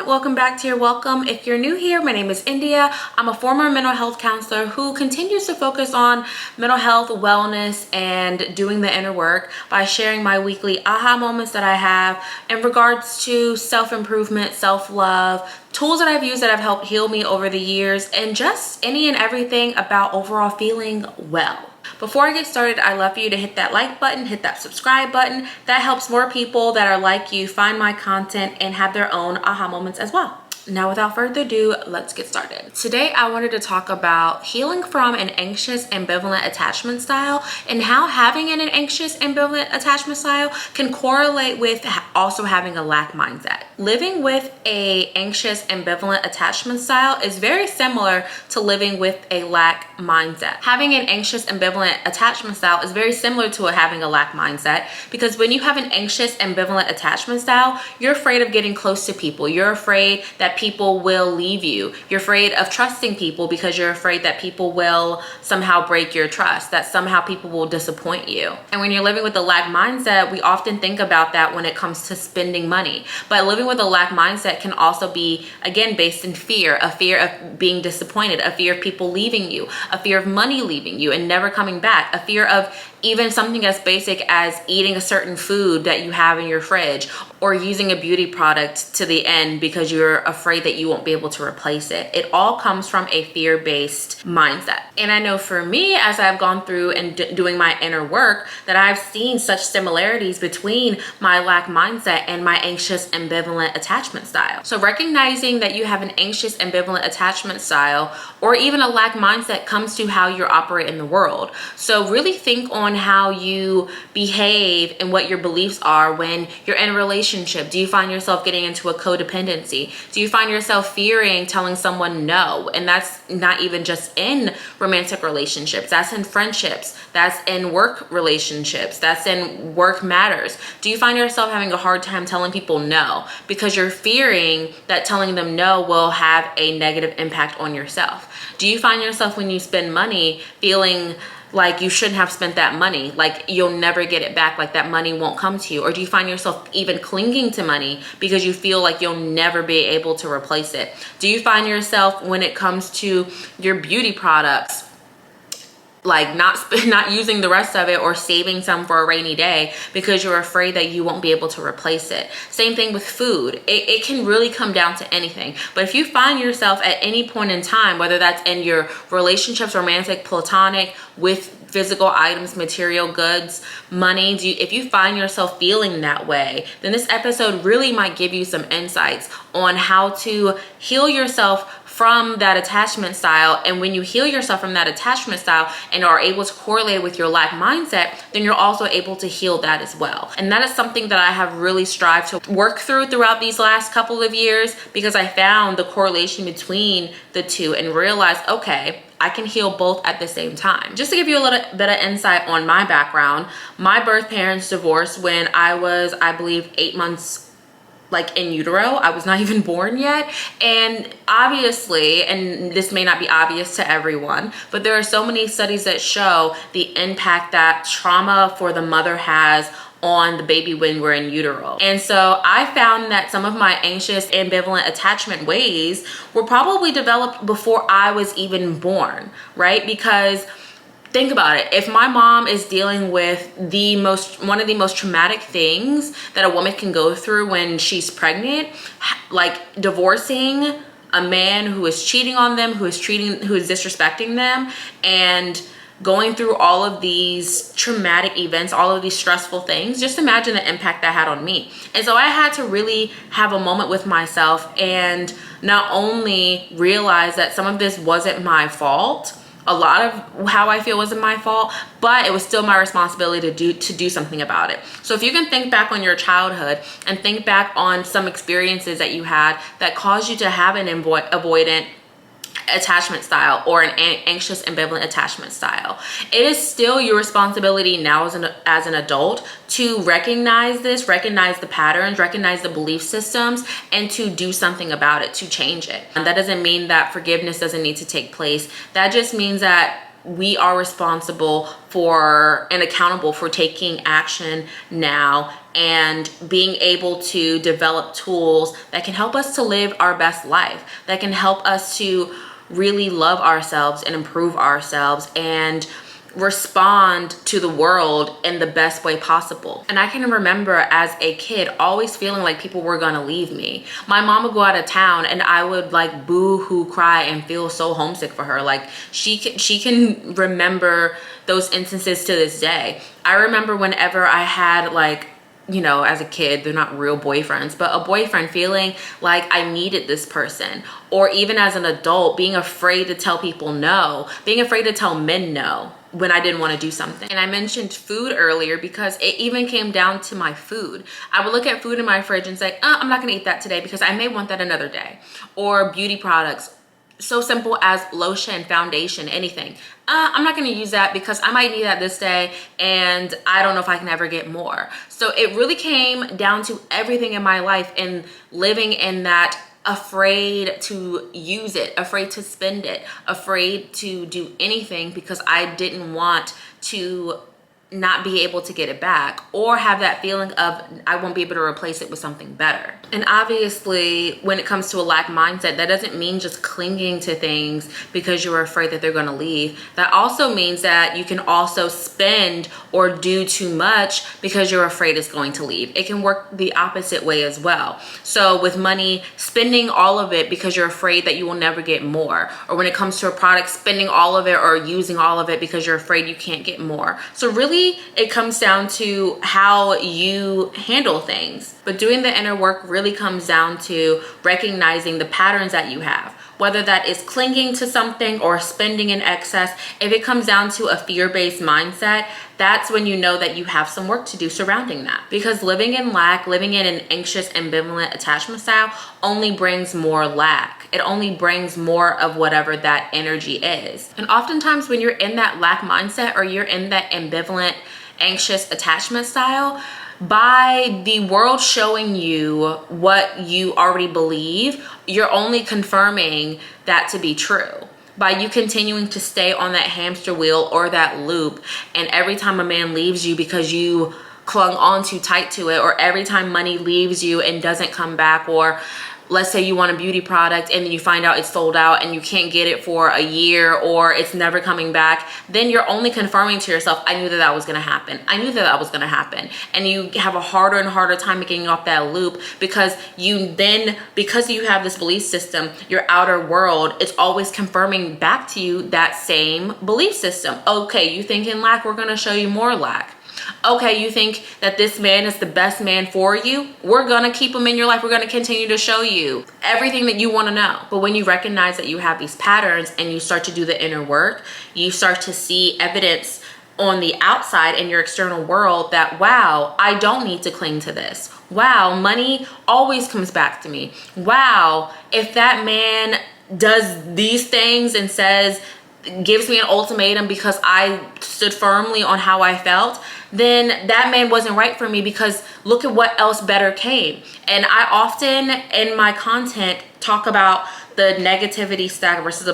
welcome back to your welcome. If you're new here, my name is India. I'm a former mental health counselor who continues to focus on mental health, wellness, and doing the inner work by sharing my weekly aha moments that I have in regards to self-improvement, self-love, tools that I've used that have helped heal me over the years, and just any and everything about overall feeling well. Before I get started, I'd love for you to hit that like button, hit that subscribe button. That helps more people that are like you find my content and have their own aha moments as well. Now, without further ado, let's get started. Today, I wanted to talk about healing from an anxious, ambivalent attachment style and how having an anxious, ambivalent attachment style can correlate with also having a lack mindset. Living with a anxious, ambivalent attachment style is very similar to living with a lack mindset. Having an anxious, ambivalent attachment style is very similar to having a lack mindset, because when you have an anxious, ambivalent attachment style, you're afraid of getting close to people. You're afraid that people will leave you. You're afraid of trusting people because you're afraid that people will somehow break your trust, that somehow people will disappoint you. And when you're living with a lack mindset, we often think about that when it comes to spending money. But living with a lack mindset can also be, again, based in fear, a fear of being disappointed, a fear of people leaving you, a fear of money leaving you and never coming back, a fear of even something as basic as eating a certain food that you have in your fridge, or using a beauty product to the end because you're afraid that you won't be able to replace it. It all comes from a fear-based mindset. And I know for me, as I've gone through and doing my inner work, that I've seen such similarities between my lack mindset and my anxious, ambivalent attachment style. So recognizing that you have an anxious, ambivalent attachment style or even a lack mindset comes to how you operate in the world. So really think on how you behave and what your beliefs are when you're in a relationship. Do you find yourself getting into a codependency? Do you find yourself fearing telling someone no? And that's not even just in romantic relationships. That's in friendships. That's in work relationships. That's in work matters. Do you find yourself having a hard time telling people no because you're fearing that telling them no will have a negative impact on yourself? Do you find yourself when you spend money feeling like you shouldn't have spent that money, like you'll never get it back, like that money won't come to you? Or do you find yourself even clinging to money because you feel like you'll never be able to replace it? Do you find yourself when it comes to your beauty products, like not using the rest of it or saving some for a rainy day because you're afraid that you won't be able to replace it? Same thing with food. It can really come down to anything. But if you find yourself at any point in time, whether that's in your relationships, romantic, platonic, with physical items, material goods, money, if you find yourself feeling that way, then this episode really might give you some insights on how to heal yourself from that attachment style. And when you heal yourself from that attachment style and are able to correlate with your lack mindset, then you're also able to heal that as well. And that is something that I have really strived to work throughout these last couple of years, because I found the correlation between the two and realized, okay, I can heal both at the same time. Just to give you a little bit of insight on my background, my birth parents divorced when I was, I believe, 8 months like in utero. I was not even born yet. And obviously, and this may not be obvious to everyone, but there are so many studies that show the impact that trauma for the mother has on the baby when we're in utero. And so I found that some of my anxious, ambivalent attachment ways were probably developed before I was even born, right? Because think about it. If my mom is dealing with one of the most traumatic things that a woman can go through when she's pregnant, like divorcing a man who is cheating on them, who is disrespecting them, and going through all of these traumatic events, all of these stressful things, just imagine the impact that had on me. And so I had to really have a moment with myself and not only realize that some of this wasn't my fault, a lot of how I feel wasn't my fault, but it was still my responsibility to do something about it. So if you can think back on your childhood and think back on some experiences that you had that caused you to have an avoidant attachment style or an anxious, ambivalent attachment style, it is still your responsibility now as an adult to recognize this, recognize the patterns, recognize the belief systems, and to do something about it, to change it. And that doesn't mean that forgiveness doesn't need to take place. That just means that we are responsible for and accountable for taking action now and being able to develop tools that can help us to live our best life, that can help us to really love ourselves and improve ourselves and respond to the world in the best way possible. And I can remember as a kid always feeling like people were gonna leave me. My mom would go out of town and I would like boo-hoo cry and feel so homesick for her. Like she can remember those instances to this day. I remember whenever I had like, you know, as a kid, they're not real boyfriends, but a boyfriend, feeling like I needed this person. Or even as an adult, being afraid to tell people no, being afraid to tell men no when I didn't want to do something. And I mentioned food earlier because it even came down to my food. I would look at food in my fridge and say, I'm not gonna eat that today because I may want that another day. Or beauty products, so simple as lotion, foundation, anything. I'm not gonna use that because I might need that this day and I don't know if I can ever get more. So it really came down to everything in my life and living in that afraid to use it, afraid to spend it, afraid to do anything because I didn't want to not be able to get it back or have that feeling of I won't be able to replace it with something better. And obviously when it comes to a lack mindset, that doesn't mean just clinging to things because you're afraid that they're going to leave. That also means that you can also spend or do too much because you're afraid it's going to leave. It can work the opposite way as well. So with money, spending all of it because you're afraid that you will never get more. Or when it comes to a product, spending all of it or using all of it because you're afraid you can't get more. So really it comes down to how you handle things. But doing the inner work really comes down to recognizing the patterns that you have, whether that is clinging to something or spending in excess. If it comes down to a fear-based mindset, that's when you know that you have some work to do surrounding that. Because living in lack, living in an anxious, ambivalent attachment style only brings more lack. It only brings more of whatever that energy is. And oftentimes when you're in that lack mindset or you're in that ambivalent, anxious attachment style, by the world showing you what you already believe, you're only confirming that to be true. By you continuing to stay on that hamster wheel or that loop, and every time a man leaves you because you clung on too tight to it, or every time money leaves you and doesn't come back, or let's say you want a beauty product and then you find out it's sold out and you can't get it for a year or it's never coming back, then you're only confirming to yourself, I knew that that was going to happen. I knew that that was going to happen. And you have a harder and harder time getting off that loop because you have this belief system, your outer world, it's always confirming back to you that same belief system. Okay, you think in lack, we're going to show you more lack. Okay, you think that this man is the best man for you? We're gonna keep him in your life. We're gonna continue to show you everything that you wanna know. But when you recognize that you have these patterns and you start to do the inner work, you start to see evidence on the outside in your external world that, wow, I don't need to cling to this. Wow, money always comes back to me. Wow, if that man does these things and gives me an ultimatum because I stood firmly on how I felt, then that man wasn't right for me because look at what else better came. And I often in my content talk about the negativity stack versus a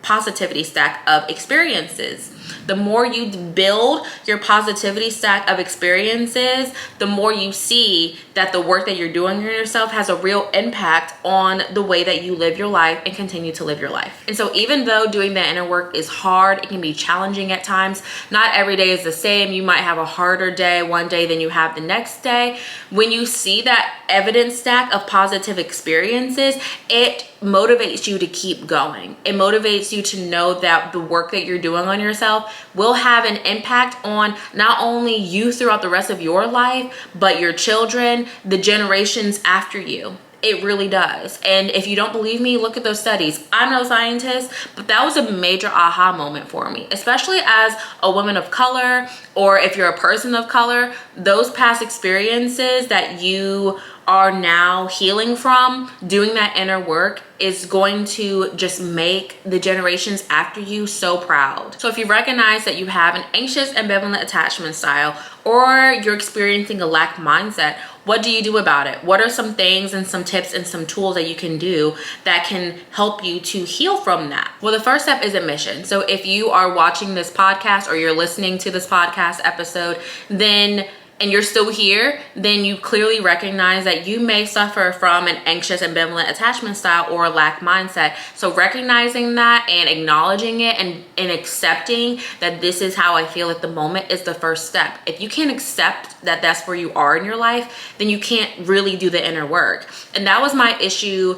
positivity stack of experiences. The more you build your positivity stack of experiences, the more you see that the work that you're doing on yourself has a real impact on the way that you live your life and continue to live your life. And so even though doing the inner work is hard, it can be challenging at times. Not every day is the same. You might have a harder day one day than you have the next day. When you see that evidence stack of positive experiences, it motivates you to keep going. It motivates you to know that the work that you're doing on yourself will have an impact on not only you throughout the rest of your life, but your children, the generations after you. It really does. And if you don't believe me, look at those studies. I'm no scientist, but that was a major aha moment for me, especially as a woman of color, or if you're a person of color. Those past experiences that you are now healing from, doing that inner work is going to just make the generations after you so proud. So if you recognize that you have an anxious, ambivalent attachment style, or you're experiencing a lack mindset, what do you do about it? What are some things and some tips and some tools that you can do that can help you to heal from that? Well, the first step is admission. So if you are watching this podcast or you're listening to this podcast episode, then and you're still here, then you clearly recognize that you may suffer from an anxious ambivalent attachment style or a lack mindset. So recognizing that and acknowledging it and accepting that this is how I feel at the moment is the first step. If you can't accept that that's where you are in your life, then you can't really do the inner work. And that was my issue,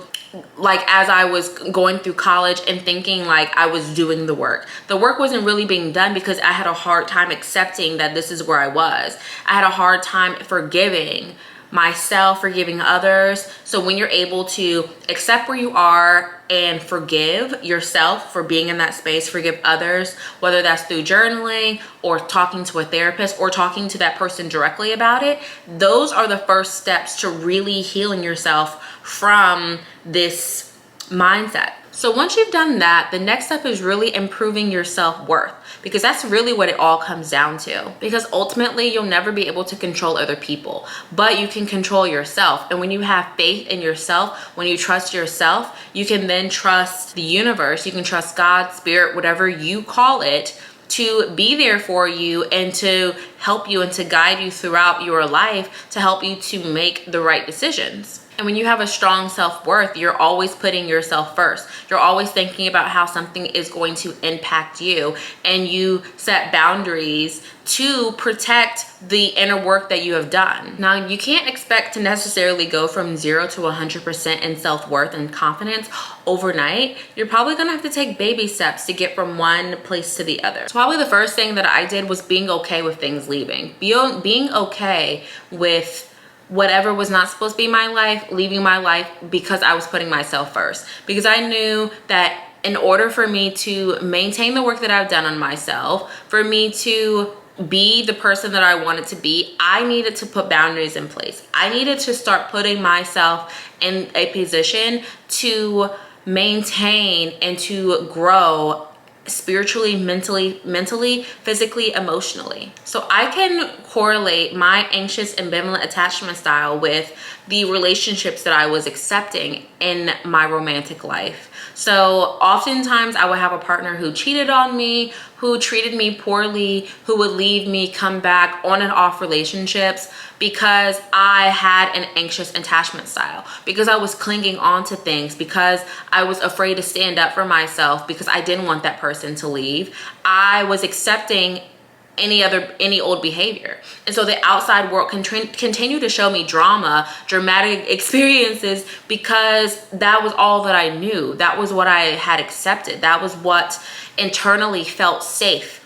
like as I was going through college and thinking like I was doing the work. The work wasn't really being done because I had a hard time accepting that this is where I was. I had a hard time forgiving myself, forgiving others. So when you're able to accept where you are and forgive yourself for being in that space, forgive others, whether that's through journaling or talking to a therapist or talking to that person directly about it, those are the first steps to really healing yourself from this mindset. So once you've done that, the next step is really improving your self-worth, because that's really what it all comes down to. Because ultimately, you'll never be able to control other people, but you can control yourself. And when you have faith in yourself, when you trust yourself, you can then trust the universe, you can trust God, spirit, whatever you call it, to be there for you and to help you and to guide you throughout your life, to help you to make the right decisions. And when you have a strong self-worth, you're always putting yourself first. You're always thinking about how something is going to impact you, and you set boundaries to protect the inner work that you have done. Now, you can't expect to necessarily go from 0 to 100% in self-worth and confidence overnight. You're probably gonna have to take baby steps to get from one place to the other. So probably the first thing that I did was being okay with things leaving. Being okay with whatever was not supposed to be my life, leaving my life, because I was putting myself first. Because I knew that in order for me to maintain the work that I've done on myself, for me to be the person that I wanted to be, I needed to put boundaries in place. I needed to start putting myself in a position to maintain and to grow spiritually, mentally, physically, emotionally. So I can correlate my anxious ambivalent attachment style with the relationships that I was accepting in my romantic life. So oftentimes I would have a partner who cheated on me, who treated me poorly, who would leave me, come back, on and off relationships, because I had an anxious attachment style, because I was clinging on to things, because I was afraid to stand up for myself, because I didn't want that person to leave. I was accepting any old behavior. And so the outside world can continue to show me dramatic experiences, because that was all that I knew. That was what I had accepted. That was what internally felt safe.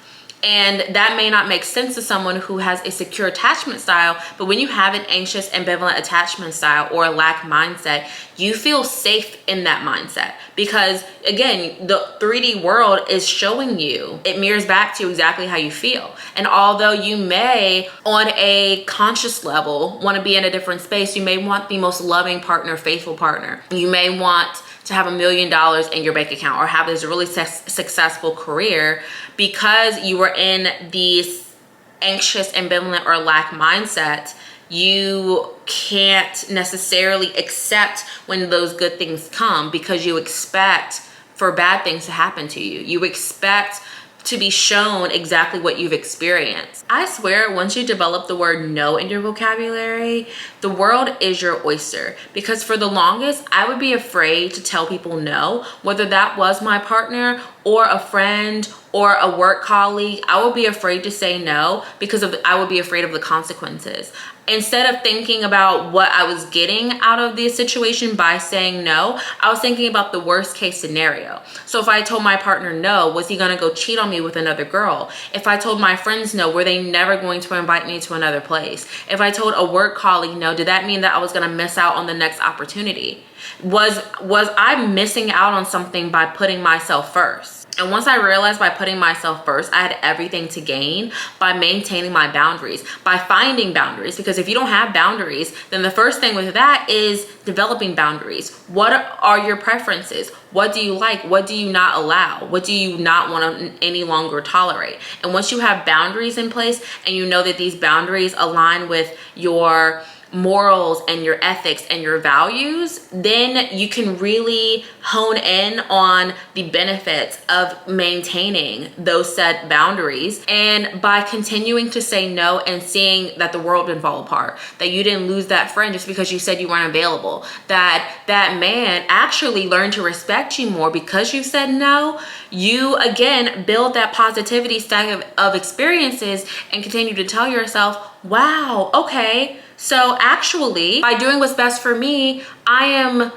And that may not make sense to someone who has a secure attachment style, but when you have an anxious ambivalent attachment style or a lack mindset, you feel safe in that mindset, because again, the 3D world is showing you, it mirrors back to you exactly how you feel. And although you may on a conscious level want to be in a different space, you may want the most loving partner, faithful partner, you may want to have $1 million in your bank account or have this really successful career, because you were in this anxious, ambivalent, or lack mindset, you can't necessarily accept when those good things come, because you expect for bad things to happen to you. You expect to be shown exactly what you've experienced. I swear, once you develop the word no in your vocabulary, the world is your oyster. Because for the longest, I would be afraid to tell people no, whether that was my partner or a friend or a work colleague. I would be afraid to say no because I would be afraid of the consequences. Instead of thinking about what I was getting out of the situation by saying no, I was thinking about the worst case scenario. So if I told my partner no, was he gonna go cheat on me with another girl? If I told my friends no, were they never going to invite me to another place? If I told a work colleague no, did that mean that I was gonna miss out on the next opportunity? Was I missing out on something by putting myself first? And once I realized by putting myself first, I had everything to gain by maintaining my boundaries, by finding boundaries. Because if you don't have boundaries, then the first thing with that is developing boundaries. What are your preferences? What do you like? What do you not allow? What do you not want to any longer tolerate? And once you have boundaries in place and you know that these boundaries align with your morals and your ethics and your values, then you can really hone in on the benefits of maintaining those set boundaries. And by continuing to say no and seeing that the world didn't fall apart, that you didn't lose that friend just because you said you weren't available, that that man actually learned to respect you more because you said no, you again build that positivity stack of experiences and continue to tell yourself, wow, okay, so actually by doing what's best for me, I am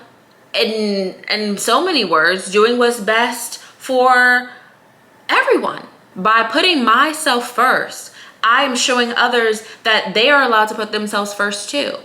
in so many words doing what's best for everyone. By putting myself first, I am showing others that they are allowed to put themselves first too.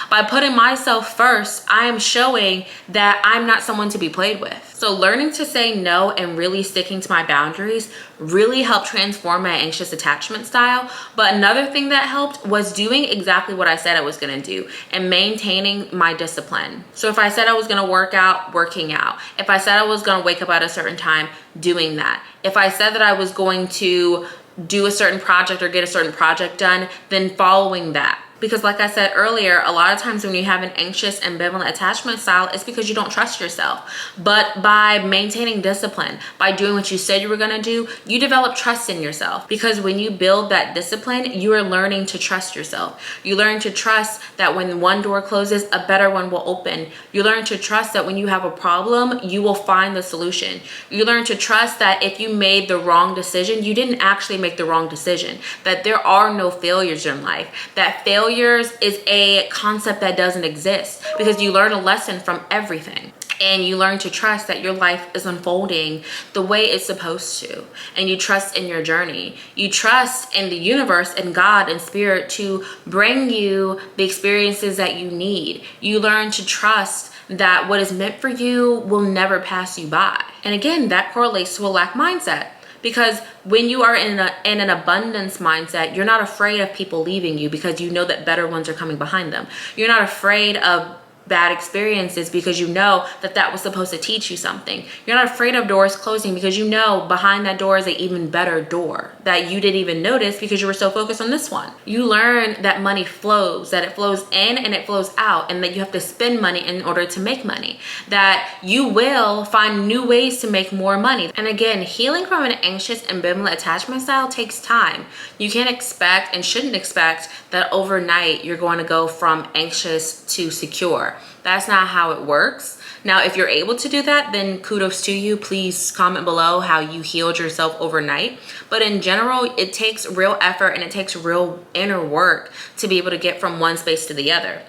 By putting myself first, I am showing that I'm not someone to be played with. So learning to say no and really sticking to my boundaries really helped transform my anxious attachment style. But another thing that helped was doing exactly what I said I was gonna do and maintaining my discipline. So if I said I was gonna work out, working out. If I said I was gonna wake up at a certain time, doing that. If I said that I was going to do a certain project or get a certain project done, then following that. Because like I said earlier, a lot of times when you have an anxious, ambivalent attachment style, it's because you don't trust yourself. But by maintaining discipline, by doing what you said you were gonna do, you develop trust in yourself. Because when you build that discipline, you are learning to trust yourself. You learn to trust that when one door closes, a better one will open. You learn to trust that when you have a problem, you will find the solution. You learn to trust that if you made the wrong decision, you didn't actually make the wrong decision. That there are no failures in life. That failures is a concept that doesn't exist because you learn a lesson from everything. And you learn to trust that your life is unfolding the way it's supposed to. And you trust in your journey. You trust in the universe and God and spirit to bring you the experiences that you need. You learn to trust that what is meant for you will never pass you by. And again, that correlates to a lack mindset. Because when you are in an abundance mindset, you're not afraid of people leaving you because you know that better ones are coming behind them. You're not afraid of bad experiences because you know that that was supposed to teach you something. You're not afraid of doors closing because you know behind that door is an even better door that you didn't even notice because you were so focused on this one. You learn that money flows, that it flows in and it flows out, and that you have to spend money in order to make money, that you will find new ways to make more money. And again, healing from an anxious, ambivalent attachment style takes time. You can't expect and shouldn't expect that overnight you're going to go from anxious to secure. That's not how it works. Now, if you're able to do that, then kudos to you. Please comment below how you healed yourself overnight. But in general, it takes real effort and it takes real inner work to be able to get from one space to the other.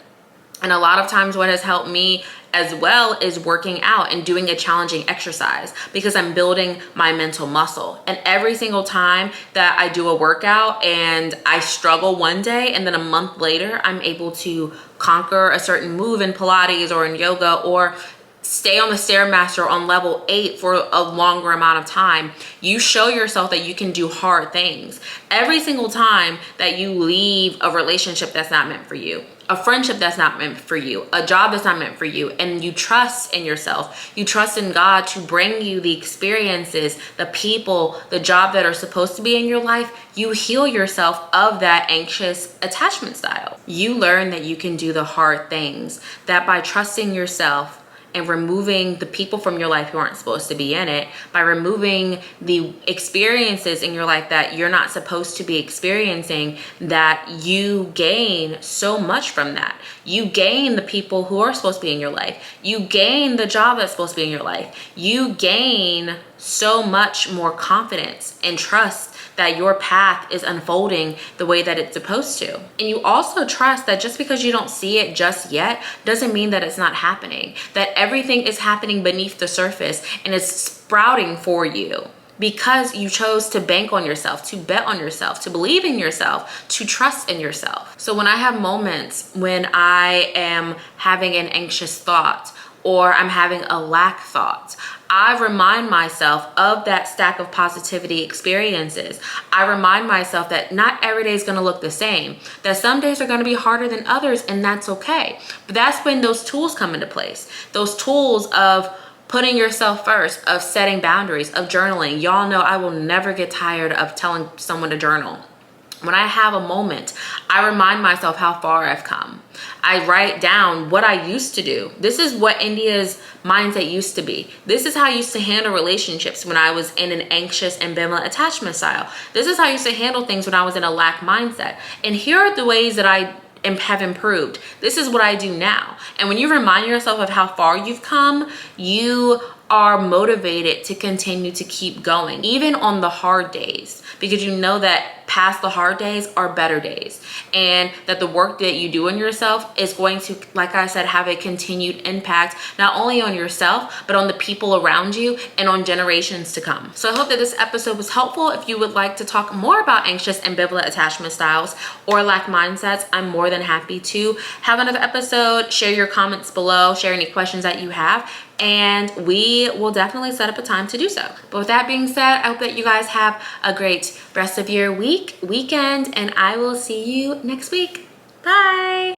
And a lot of times what has helped me as well is working out and doing a challenging exercise because I'm building my mental muscle. And every single time that I do a workout and I struggle one day and then a month later, I'm able to conquer a certain move in Pilates or in yoga or stay on the Stairmaster on level 8 for a longer amount of time. You show yourself that you can do hard things. Every single time that you leave a relationship that's not meant for you, a friendship that's not meant for you, a job that's not meant for you, and you trust in yourself, you trust in God to bring you the experiences, the people, the job that are supposed to be in your life, you heal yourself of that anxious attachment style. You learn that you can do the hard things, that by trusting yourself and removing the people from your life who aren't supposed to be in it, by removing the experiences in your life that you're not supposed to be experiencing, that you gain so much from that. You gain the people who are supposed to be in your life. You gain the job that's supposed to be in your life. You gain so much more confidence and trust that your path is unfolding the way that it's supposed to. And you also trust that just because you don't see it just yet doesn't mean that it's not happening, that everything is happening beneath the surface and it's sprouting for you because you chose to bank on yourself, to bet on yourself, to believe in yourself, to trust in yourself. So when I have moments when I am having an anxious thought or I'm having a lack thought, I remind myself of that stack of positivity experiences. I remind myself that not every day is going to look the same, that some days are going to be harder than others, and that's okay. But that's when those tools come into place. Those tools of putting yourself first, of setting boundaries, of journaling. Y'all know I will never get tired of telling someone to journal. When I have a moment, I remind myself how far I've come. I write down what I used to do. This is what India's mindset used to be. This is how I used to handle relationships when I was in an anxious, ambivalent attachment style. This is how I used to handle things when I was in a lack mindset. And here are the ways that I have improved. This is what I do now. And when you remind yourself of how far you've come, you are motivated to continue to keep going, even on the hard days, because you know that past the hard days are better days, and that the work that you do on yourself is going to, like I said, have a continued impact, not only on yourself, but on the people around you and on generations to come. So I hope that this episode was helpful. If you would like to talk more about anxious, ambivalent attachment styles or lack mindsets, I'm more than happy to have another episode. Share your comments below, share any questions that you have, and we will definitely set up a time to do so. But with that being said, I hope that you guys have a great rest of your weekend, and I will see you next week. Bye.